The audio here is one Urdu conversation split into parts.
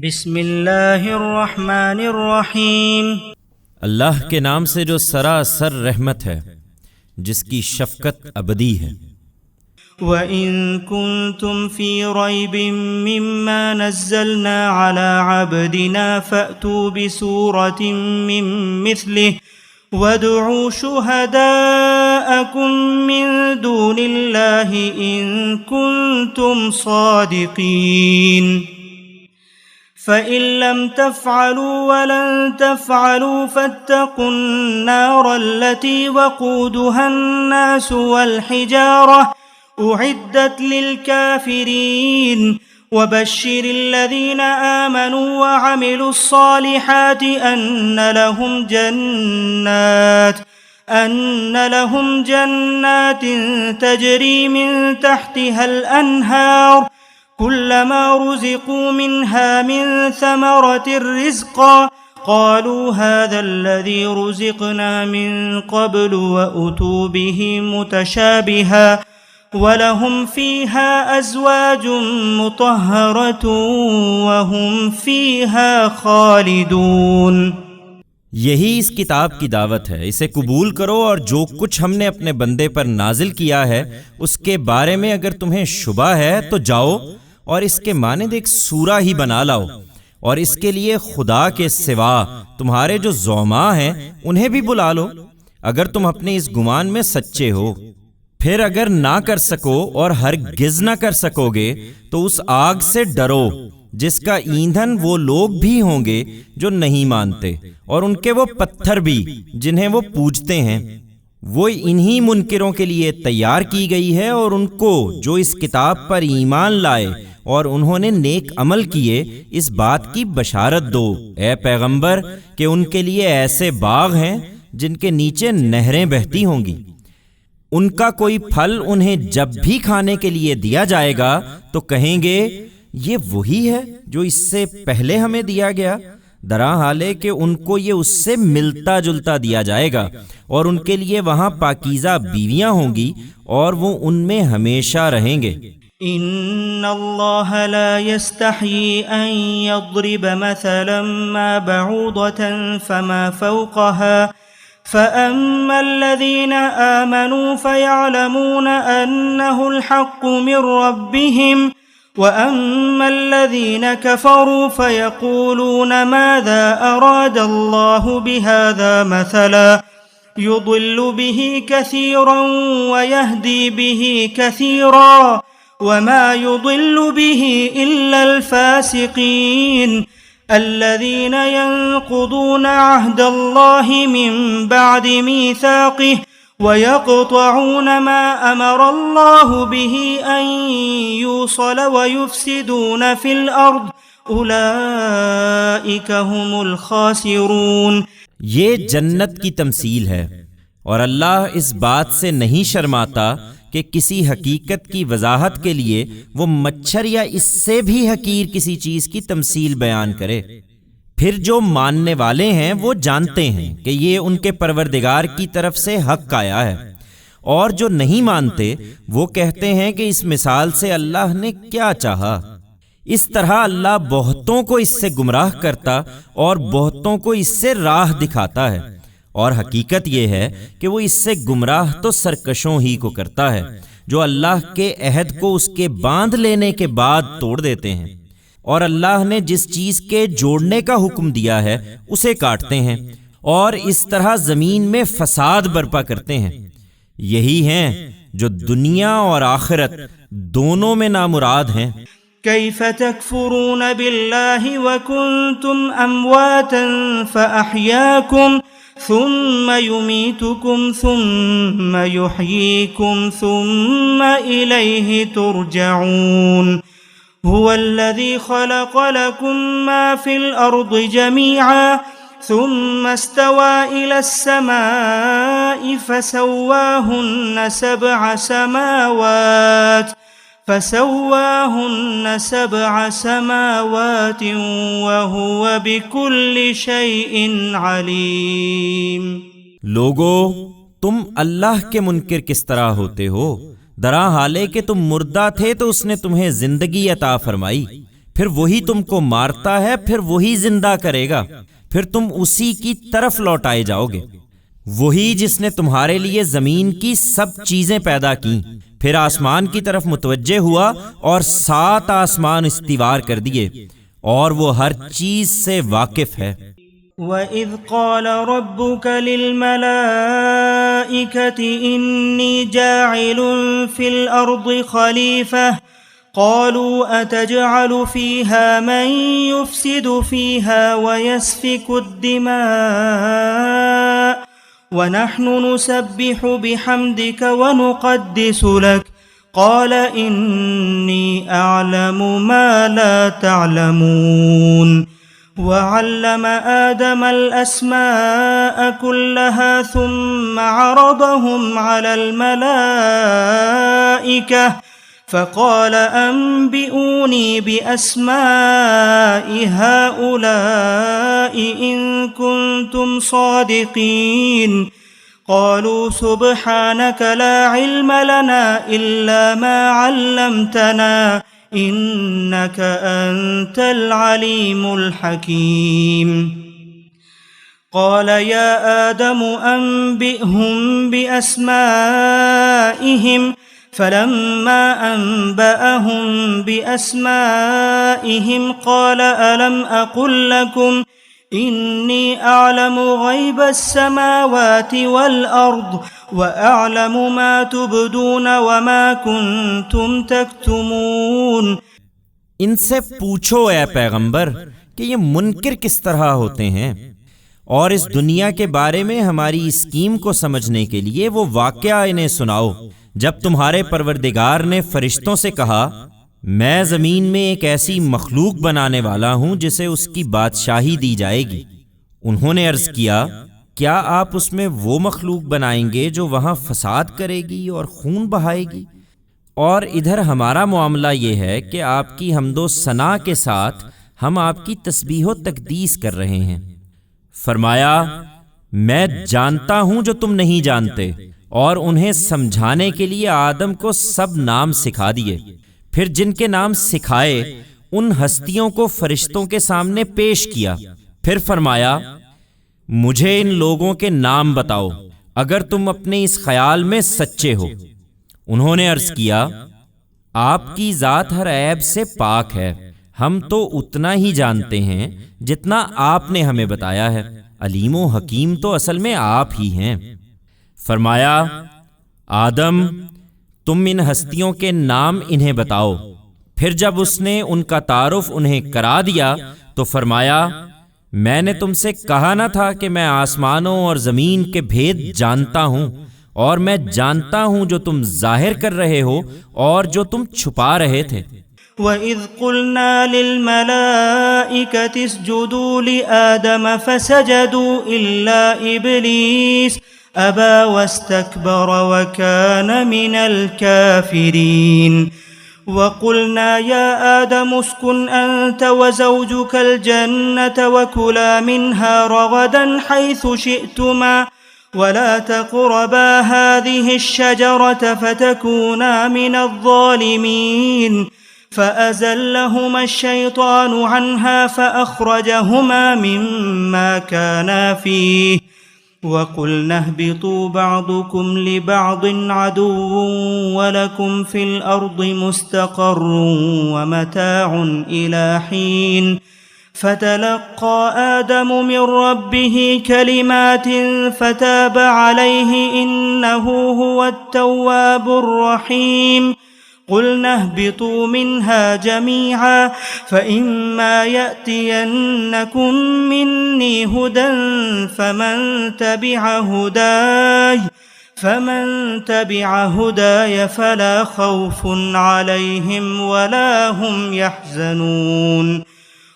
بسم اللہ الرحمن الرحیم۔ اللہ کے نام سے جو سراسر رحمت ہے، جس کی شفقت ابدی ہے۔ وَإِن كُنتُمْ فِي رَيْبٍ مِّمَّا نَزَّلْنَا عَلَىٰ عَبْدِنَا فَأْتُوا بِسُورَةٍ مِّن مِّثْلِهِ وَادْعُوا شُهَدَاءَكُم مِّن دُونِ اللَّهِ إِن كُنتُمْ صَادِقِينَ فَإِن لَّمْ تَفْعَلُوا وَلَن تَفْعَلُوا فَاتَّقُوا النَّارَ الَّتِي وَقُودُهَا النَّاسُ وَالْحِجَارَةُ أُعِدَّتْ لِلْكَافِرِينَ وَبَشِّرِ الَّذِينَ آمَنُوا وَعَمِلُوا الصَّالِحَاتِ أَنَّ لَهُمْ جَنَّاتٍ تَجْرِي مِن تَحْتِهَا الْأَنْهَارُ كُلَّمَا رُزِقُوا مِنْهَا مِن ثَمَرَةٍ رِّزْقًا قَالُوا هَٰذَا الَّذِي رُزِقْنَا مِن قَبْلُ وَأُتُوا بِهِ مُتَشَابِهًا وَلَهُمْ فِيهَا أَزْوَاجٌ مُّطَهَّرَةٌ وَهُمْ فِيهَا خَالِدُونَ۔ یہی اس کتاب کی دعوت ہے، اسے قبول کرو، اور جو کچھ ہم نے اپنے بندے پر نازل کیا ہے اس کے بارے میں اگر تمہیں شبہ ہے تو جاؤ اور اس کے مانند ایک سورہ ہی بنا لاؤ، اور اس کے لیے خدا کے سوا تمہارے جو زعماء ہیں انہیں بھی بلا لو، اگر تم اپنے اس گمان میں سچے ہو۔ پھر اگر نہ کر سکو اور ہرگز نہ کر سکو گے تو اس آگ سے ڈرو جس کا ایندھن وہ لوگ بھی ہوں گے جو نہیں مانتے، اور ان کے وہ پتھر بھی جنہیں وہ پوجتے ہیں، وہ انہی منکروں کے لیے تیار کی گئی ہے۔ اور ان کو جو اس کتاب پر ایمان لائے اور انہوں نے نیک عمل کیے، اس بات کی بشارت دو اے پیغمبر کہ ان کے لیے ایسے باغ ہیں جن کے نیچے نہریں بہتی ہوں گی، ان کا کوئی پھل انہیں جب بھی کھانے کے لیے دیا جائے گا تو کہیں گے یہ وہی ہے جو اس سے پہلے ہمیں دیا گیا، درا حالے کہ ان کو یہ اس سے ملتا جلتا دیا جائے گا، اور ان کے لیے وہاں پاکیزہ بیویاں ہوں گی اور وہ ان میں ہمیشہ رہیں گے۔ ان اللہ لا يستحيي ان يضرب مثلا ما بعوضة فما فوقها فأما الذين آمنوا فيعلمون أنه الحق من ربهم وأما الذين كفروا فيقولون ماذا أراد الله بهذا مثلا يضل به كثيرا ويهدي به كثيرا وما يضل به إلا الفاسقين الذين ينقضون عهد الله من بعد ميثاقه ويقطعون ما أمر الله به أن يوصل ويفسدون في الأرض أولئك هم الخاسرون۔ یہ جنت کی تمثیل ہے، اور اللہ اس بات سے نہیں شرماتا کہ کسی حقیقت کی وضاحت کے لیے وہ مچھر یا اس سے بھی حقیر کسی چیز کی تمثیل بیان کرے۔ پھر جو ماننے والے ہیں وہ جانتے ہیں کہ یہ ان کے پروردگار کی طرف سے حق آیا ہے، اور جو نہیں مانتے وہ کہتے ہیں کہ اس مثال سے اللہ نے کیا چاہا۔ اس طرح اللہ بہتوں کو اس سے گمراہ کرتا اور بہتوں کو اس سے راہ دکھاتا ہے، اور حقیقت یہ ہے کہ وہ اس سے گمراہ تو سرکشوں ہی کو کرتا ہے جو اللہ کے عہد کو اس کے باندھ لینے کے بعد توڑ دیتے ہیں، اور اللہ نے جس چیز کے جوڑنے کا حکم دیا ہے اسے کاٹتے ہیں، اور اس طرح زمین میں فساد برپا کرتے ہیں۔ یہی ہیں جو دنیا اور آخرت دونوں میں نامراد ہیں۔ كيف تكفرون بالله وكنتم أمواتا فأحياكم ثم يميتكم ثم يحييكم ثم إليه ترجعون هو الذي خلق لكم ما في الأرض جميعا ثم استوى إلى السماء فسواهن سبع سماوات وهو بكل شيء عليم۔ لوگو، تم اللہ کے منکر کس طرح ہوتے ہو؟ درا حالے کہ تم مردہ تھے تو اس نے تمہیں زندگی عطا فرمائی، پھر وہی تم کو مارتا ہے، پھر وہی زندہ کرے گا، پھر تم اسی کی طرف لوٹائے جاؤ گے۔ وہی جس نے تمہارے لیے زمین کی سب چیزیں پیدا کیں، پھر آسمان کی طرف متوجہ ہوا اور 7 آسمان استوار کر دیے، اور وہ ہر چیز سے واقف ہے۔ وَإِذْ قَالَ رَبُّكَ لِلْمَلَائِكَةِ إِنِّي جَاعِلٌ فِي الْأَرْضِ خَلِيفَةً قَالُوا أَتَجْعَلُ فِيهَا مَن يُفْسِدُ فِيهَا وَيَسْفِكُ الدِّمَاءَ وَنَحْنُ نُسَبِّحُ بِحَمْدِكَ وَنُقَدِّسُ لَكَ قَالَ إِنِّي أَعْلَمُ مَا لَا تَعْلَمُونَ وَعَلَّمَ آدَمَ الْأَسْمَاءَ كُلَّهَا ثُمَّ عَرَضَهُمْ عَلَى الْمَلَائِكَةِ فَقَالَ أَنبِئُونِي بِأَسْمَاءِ هَؤُلَاءِ إِن كُنتُمْ صَادِقِينَ قَالُوا سُبْحَانَكَ لَا عِلْمَ لَنَا إِلَّا مَا عَلَّمْتَنَا إِنَّكَ أَنْتَ الْعَلِيمُ الْحَكِيمُ قَالَ يَا آدَمُ أَنبِئْهُم بِأَسْمَائِهِمْ فَلَمَّا أَنبَأَهُم بِأَسْمَائِهِمْ قَالَ أَلَمْ أَقُل لَّكُمْ إِنِّي أَعْلَمُ غَيْبَ السَّمَاوَاتِ وَالْأَرْضِ وَأَعْلَمُ مَا تُبْدُونَ وَمَا كُنتُمْ تَكْتُمُونَ۔ ان سے پوچھو اے پیغمبر کہ یہ منکر کس طرح ہوتے ہیں، اور اس دنیا کے بارے میں ہماری اسکیم کو سمجھنے کے لیے وہ واقعہ انہیں سناؤ جب تمہارے پروردگار نے فرشتوں سے کہا، میں زمین میں ایک ایسی مخلوق بنانے والا ہوں جسے اس کی بادشاہی دی جائے گی۔ انہوں نے عرض کیا، کیا آپ اس میں وہ مخلوق بنائیں گے جو وہاں فساد کرے گی اور خون بہائے گی؟ اور ادھر ہمارا معاملہ یہ ہے کہ آپ کی حمد و ثنا کے ساتھ ہم آپ کی تسبیح و تقدیس کر رہے ہیں۔ فرمایا، میں جانتا ہوں جو تم نہیں جانتے، اور انہیں سمجھانے کے لیے آدم کو سب نام سکھا دیے۔ پھر جن کے نام سکھائے ان ہستیوں کو فرشتوں کے سامنے پیش کیا۔ پھر فرمایا، مجھے ان لوگوں کے نام بتاؤ اگر تم اپنے اس خیال میں سچے ہو۔ انہوں نے عرض کیا، آپ کی ذات ہر عیب سے پاک ہے، ہم تو اتنا ہی جانتے ہیں جتنا آپ نے ہمیں بتایا ہے، علیم و حکیم تو اصل میں آپ ہی ہیں۔ فرمایا، آدم تم ان ہستیوں کے نام انہیں بتاؤ۔ پھر جب اس نے ان کا تعارف انہیں کرا دیا تو فرمایا، میں نے تم سے کہا نہ تھا کہ میں آسمانوں اور زمین کے بھید جانتا ہوں، اور میں جانتا ہوں جو تم ظاہر کر رہے ہو اور جو تم چھپا رہے تھے۔ وَإِذْ قُلْنَا لِلْمَلَائِكَةِ اسْجُدُوا لِآدَمَ فَسَجَدُوا إِلَّا إِبْلِيسَ أَبَى وَاسْتَكْبَرَ وَكَانَ مِنَ الْكَافِرِينَ وَقُلْنَا يَا آدَمُ اسْكُنْ أَنْتَ وَزَوْجُكَ الْجَنَّةَ وَكُلَا مِنْهَا رَغَدًا حَيْثُ شِئْتُمَا وَلَا تَقْرَبَا هَذِهِ الشَّجَرَةَ فَتَكُونَا مِنَ الظَّالِمِينَ فَأَزَلَّهُمَا الشَّيْطَانُ عَنْهَا فَأَخْرَجَهُمَا مِمَّا كَانَا فِيهِ وَقُلْنَا اهْبِطُوا بَعْضُكُمْ لِبَعْضٍ عَدُوٌّ وَلَكُمْ فِي الْأَرْضِ مُسْتَقَرٌّ وَمَتَاعٌ إِلَى حِينٍ فَتَلَقَّى آدَمُ مِنْ رَبِّهِ كَلِمَاتٍ فَتَابَ عَلَيْهِ إِنَّهُ هُوَ التَّوَّابُ الرَّحِيمُ قُلْنَا اهْبِطُوا مِنْهَا جَمِيعًا فَإِمَّا يَأْتِيَنَّكُمْ مِنِّي هُدًى فَمَنْ تَبِعَ هُدَايَ فَلَا خَوْفٌ عَلَيْهِمْ وَلَا هُمْ يَحْزَنُونَ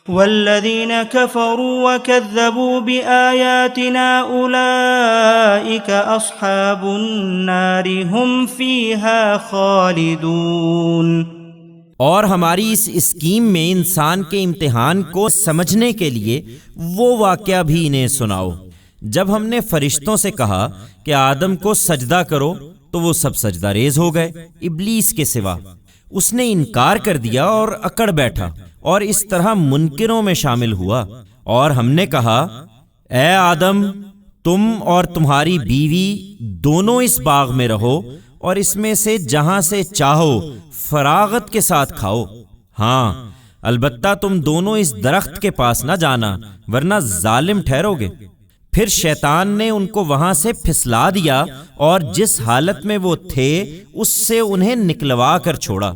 وَالَّذِينَ كَفَرُوا وَكَذَّبُوا بِآيَاتِنَا أُولَئِكَ أَصْحَابُ النَّارِ هُمْ فِيهَا خَالِدُونَ۔ اور ہماری اس اسکیم میں انسان کے امتحان کو سمجھنے کے لیے وہ واقعہ بھی انہیں سناؤ جب ہم نے فرشتوں سے کہا کہ آدم کو سجدہ کرو تو وہ سب سجدہ ریز ہو گئے ابلیس کے سوا۔ اس نے انکار کر دیا اور اکڑ بیٹھا اور اس طرح منکروں میں شامل ہوا۔ اور ہم نے کہا اے آدم تم اور تمہاری بیوی دونوں اس باغ میں رہو اور اس میں سے جہاں سے چاہو فراغت کے ساتھ کھاؤ، ہاں البتہ تم دونوں اس درخت کے پاس نہ جانا ورنہ ظالم ٹھہرو گے۔ پھر شیطان نے ان کو وہاں سے پھسلا دیا اور جس حالت میں وہ تھے اس سے انہیں نکلوا کر چھوڑا،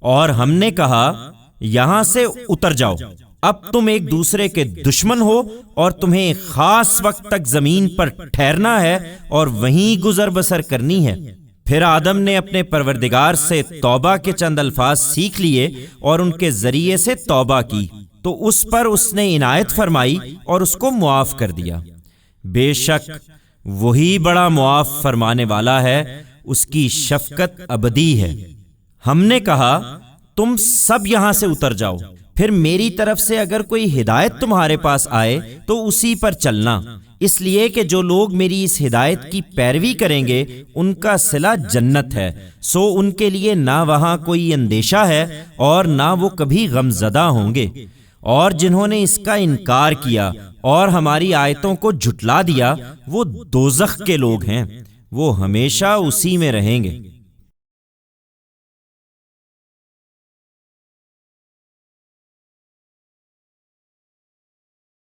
اور ہم نے کہا یہاں سے اتر جاؤ، اب تم ایک دوسرے کے دشمن ہو اور تمہیں ایک خاص وقت تک زمین پر ٹھہرنا ہے اور وہیں گزر بسر کرنی ہے۔ پھر آدم نے اپنے پروردگار سے توبہ کے چند الفاظ سیکھ لیے اور ان کے ذریعے سے توبہ کی، تو اس پر اس نے عنایت فرمائی اور اس کو معاف کر دیا۔ بے شک وہی بڑا معاف فرمانے والا ہے، اس کی شفقت ابدی ہے۔ ہم نے کہا تم سب یہاں سے اتر جاؤ، پھر میری طرف سے اگر کوئی ہدایت تمہارے پاس آئے تو اسی پر چلنا، اس لیے کہ جو لوگ میری اس ہدایت کی پیروی کریں گے ان کا صلہ جنت ہے، سو ان کے لیے نہ وہاں کوئی اندیشہ ہے اور نہ وہ کبھی غم زدہ ہوں گے۔ اور جنہوں نے اس کا انکار کیا اور ہماری آیتوں کو جھٹلا دیا وہ دوزخ کے لوگ ہیں، وہ ہمیشہ اسی میں رہیں گے۔